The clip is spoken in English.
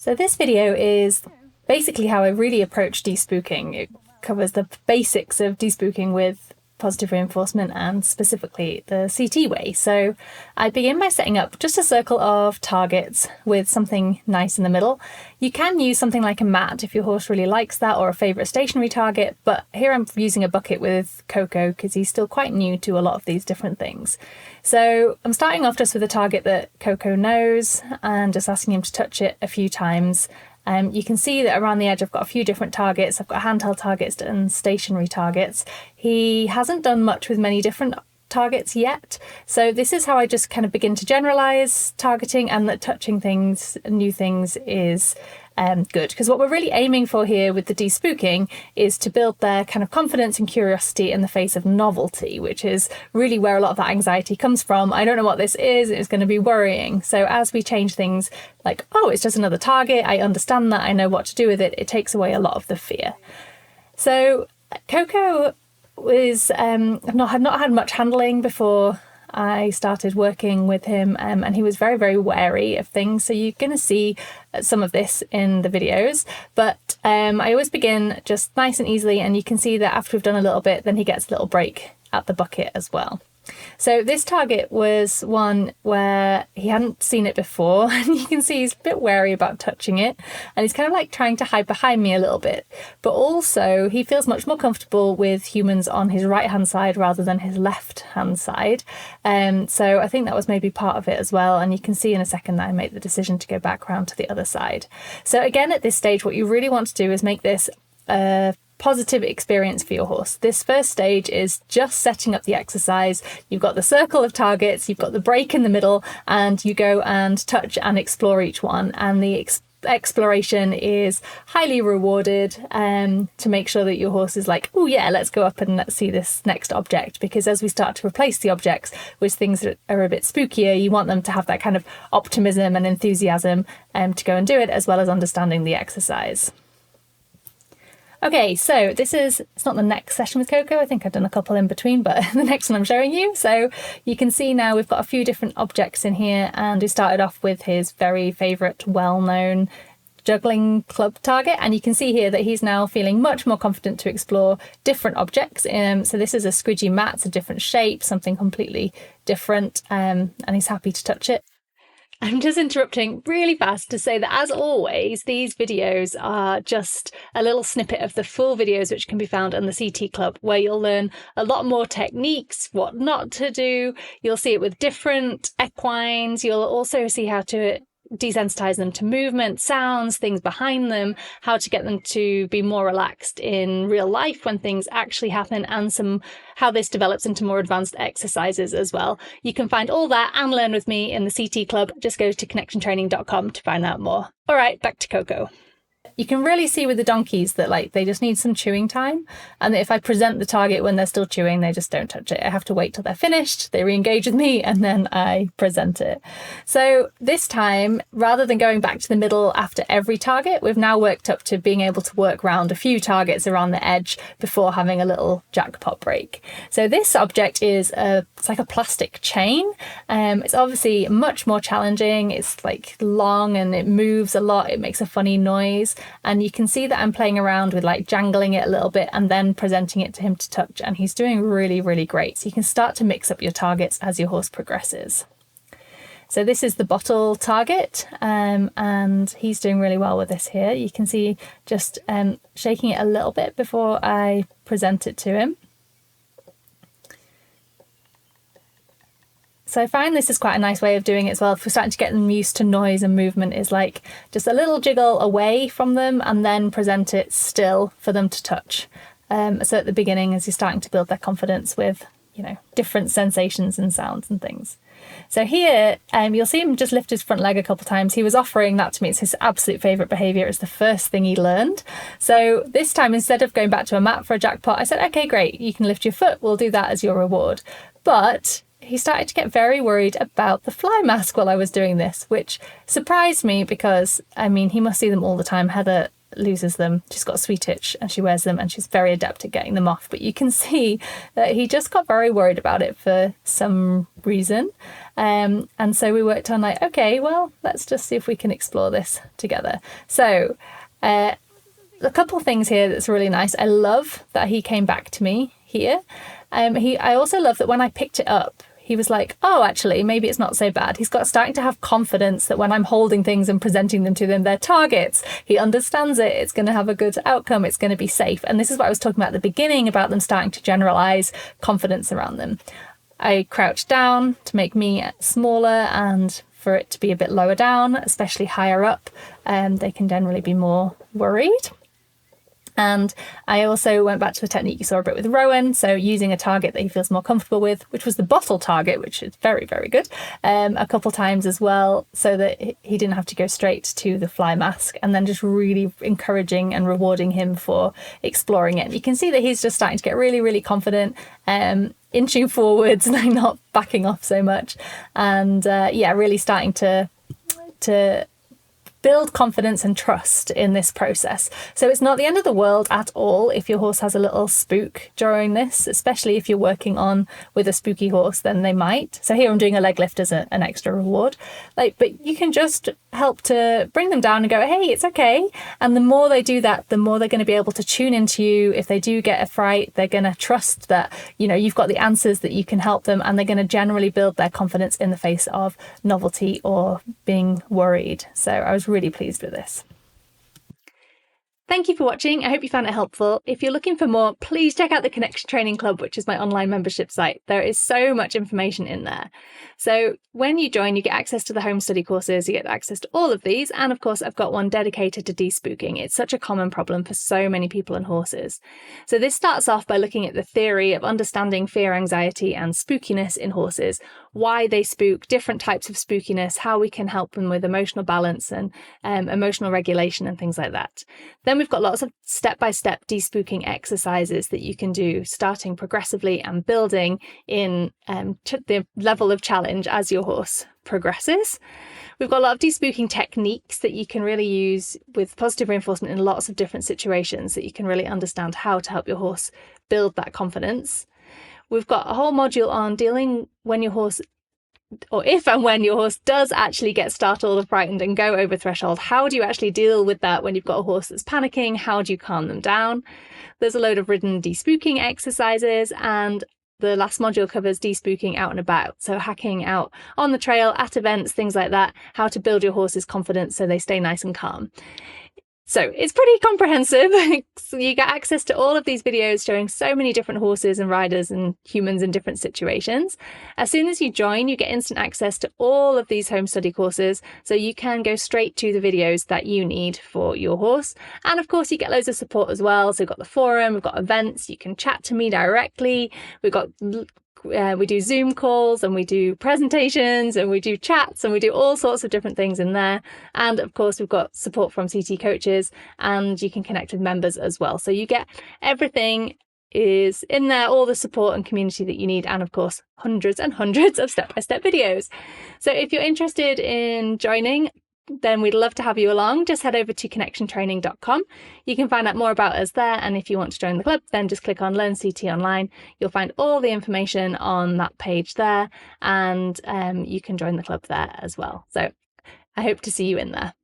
So this video is basically how I really approach despooking. It covers the basics of despooking with positive reinforcement and specifically the CT way. So I begin by setting up just a circle of targets with something nice in the middle. You can use something like a mat if your horse really likes that, or a favourite stationary target, but here I'm using a bucket with Coco because he's still quite new to a lot of these different things. So I'm starting off just with a target that Coco knows and just asking him to touch it a few times. You can see that around the edge I've got a few different targets. I've got handheld targets and stationary targets. He hasn't done much with many different targets yet. So this is how I just kind of begin to generalize targeting, and that touching things, new things, is good. Because what we're really aiming for here with the despooking is to build their kind of confidence and curiosity in the face of novelty, which is really where a lot of that anxiety comes from. I don't know what this is. It's going to be worrying. So as we change things like, oh, it's just another target, I understand that, I know what to do with it, it takes away a lot of the fear. So Coco had not had much handling before I started working with him, and he was very, very wary of things. So you're going to see some of this in the videos, but I always begin just nice and easily, and you can see that after we've done a little bit, then he gets a little break at the bucket as well. So this target was one where he hadn't seen it before, and you can see he's a bit wary about touching it, and he's kind of like trying to hide behind me a little bit, but also he feels much more comfortable with humans on his right hand side rather than his left hand side. So I think that was maybe part of it as well, and you can see in a second that I made the decision to go back round to the other side. So again, at this stage, what you really want to do is make this positive experience for your horse. This first stage is just setting up the exercise. You've got the circle of targets, you've got the break in the middle, and you go and touch and explore each one. And the exploration is highly rewarded to make sure that your horse is like, oh yeah, let's go up and let's see this next object. Because as we start to replace the objects with things that are a bit spookier, you want them to have that kind of optimism and enthusiasm to go and do it, as well as understanding the exercise. Okay, so it's not the next session with Coco. I think I've done a couple in between, but the next one I'm showing you. So you can see now we've got a few different objects in here, and we started off with his very favourite, well-known juggling club target. And you can see here that he's now feeling much more confident to explore different objects. So this is a squidgy mat, it's a different shape, something completely different, and he's happy to touch it. I'm just interrupting really fast to say that, as always, these videos are just a little snippet of the full videos which can be found on the CT Club, where you'll learn a lot more techniques, what not to do. You'll see it with different equines. You'll also see how to desensitize them to movement, sounds, things behind them, how to get them to be more relaxed in real life when things actually happen, and how this develops into more advanced exercises as well. You can find all that and learn with me in the CT Club. Just go to connectiontraining.com to find out more. All right, back to Coco. You can really see with the donkeys that they just need some chewing time, and that if I present the target when they're still chewing, they just don't touch it. I have to wait till they're finished, they re-engage with me, and then I present it. So this time, rather than going back to the middle after every target, we've now worked up to being able to work around a few targets around the edge before having a little jackpot break. So this object is it's like a plastic chain. It's obviously much more challenging. It's like long and it moves a lot. It makes a funny noise. And you can see that I'm playing around with jangling it a little bit and then presenting it to him to touch. And he's doing really, really great. So you can start to mix up your targets as your horse progresses. So this is the bottle target, and he's doing really well with this here. You can see just shaking it a little bit before I present it to him. So I find this is quite a nice way of doing it as well. If we're starting to get them used to noise and movement, is like just a little jiggle away from them and then present it still for them to touch. So at the beginning, as you're starting to build their confidence with, different sensations and sounds and things. So here, you'll see him just lift his front leg a couple of times. He was offering that to me. It's his absolute favourite behaviour. It's the first thing he learned. So this time, instead of going back to a mat for a jackpot, I said, okay, great, you can lift your foot. We'll do that as your reward. But he started to get very worried about the fly mask while I was doing this, which surprised me because, he must see them all the time. Heather loses them. She's got a sweet itch and she wears them and she's very adept at getting them off. But you can see that he just got very worried about it for some reason. And so we worked on like, okay, well, let's just see if we can explore this together. So a couple of things here that's really nice. I love that he came back to me here. I also love that when I picked it up, he was like, oh, actually, maybe it's not so bad. He's starting to have confidence that when I'm holding things and presenting them to them, they're targets. He understands it. It's going to have a good outcome. It's going to be safe. And this is what I was talking about at the beginning, about them starting to generalize confidence around them. I crouched down to make me smaller and for it to be a bit lower down, especially higher up. They can generally be more worried. And I also went back to a technique you saw a bit with Rowan, so using a target that he feels more comfortable with, which was the bottle target, which is very, very good, a couple times as well, so that he didn't have to go straight to the fly mask, and then just really encouraging and rewarding him for exploring it. You can see that he's just starting to get really, really confident, inching forwards and not backing off so much, and really starting to build confidence and trust in this process. So it's not the end of the world at all if your horse has a little spook during this, especially if you're working on with a spooky horse, then they might. So here I'm doing a leg lift as an extra reward. But you can just help to bring them down and go, hey, it's okay. And the more they do that, the more they're going to be able to tune into you. If they do get a fright, they're going to trust that, you've got the answers, that you can help them, and they're going to generally build their confidence in the face of novelty or being worried. So I was really pleased with this. Thank you for watching. I hope you found it helpful. If you're looking for more, please check out the Connection Training Club, which is my online membership site. There is so much information in there. So when you join, you get access to the home study courses, you get access to all of these. And of course, I've got one dedicated to despooking. It's such a common problem for so many people and horses. So this starts off by looking at the theory of understanding fear, anxiety, and spookiness in horses, why they spook, different types of spookiness, how we can help them with emotional balance and emotional regulation and things like that. Then we've got lots of step-by-step despooking exercises that you can do, starting progressively and building in the level of challenge as your horse progresses. We've got a lot of despooking techniques that you can really use with positive reinforcement in lots of different situations, that you can really understand how to help your horse build that confidence. We've got a whole module on dealing when your horse, or if and when your horse does actually get startled or frightened and go over threshold. How do you actually deal with that when you've got a horse that's panicking? How do you calm them down? There's a load of ridden despooking exercises, and the last module covers despooking out and about. So hacking out on the trail, at events, things like that, how to build your horse's confidence so they stay nice and calm. So it's pretty comprehensive. So you get access to all of these videos showing so many different horses and riders and humans in different situations. As soon as you join, you get instant access to all of these home study courses, so you can go straight to the videos that you need for your horse. And of course, you get loads of support as well. So we've got the forum, we've got events, you can chat to me directly. We do Zoom calls and we do presentations and we do chats and we do all sorts of different things in there. And of course, we've got support from CT coaches, and you can connect with members as well. So you get everything is in there, all the support and community that you need, and of course, hundreds and hundreds of step-by-step videos. So if you're interested in joining, then we'd love to have you along. Just head over to connectiontraining.com. You can find out more about us there. And if you want to join the club, then just click on Learn CT Online. You'll find all the information on that page there, and you can join the club there as well. So I hope to see you in there.